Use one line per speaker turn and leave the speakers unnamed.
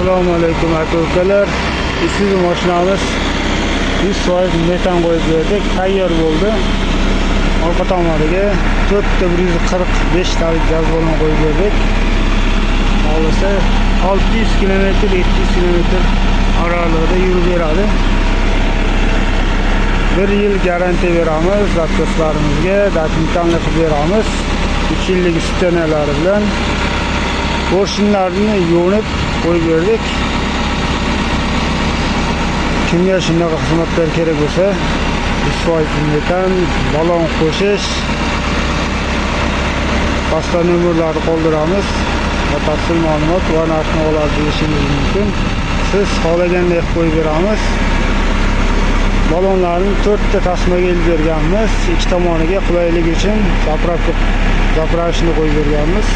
Assalomu alaykum aka-ukalar. Isuzu mashinamiz 100% metan qo'yib berdik. Tayyor bo'ldi. Orqa tomoniga 4 145 talik gaz balon qo'yib berdik. Xohlasa 600 km, 700 km oralig'ida yurib beradi. 1 yil garantiya beramiz avtoslarimizga, dokumentlarni qilib beramiz. 3 yillik ustanalari bilan porshinlarni yo'nib qo'yib berdik. Kimga shunaqa xizmatlar kerak bo'lsa, 100% metan balon qo'shish, pastda nomerlarni qoldiramiz. Batafsil ma'lumot va narx-navolar bilishingiz mumkin. Siz xohlagandek qo'yib beramiz. Balonlarni 4 ta tasmaga ilib berganmiz. 2 tomoniga qulaylik uchun zapravkashni qo'yib berganmiz.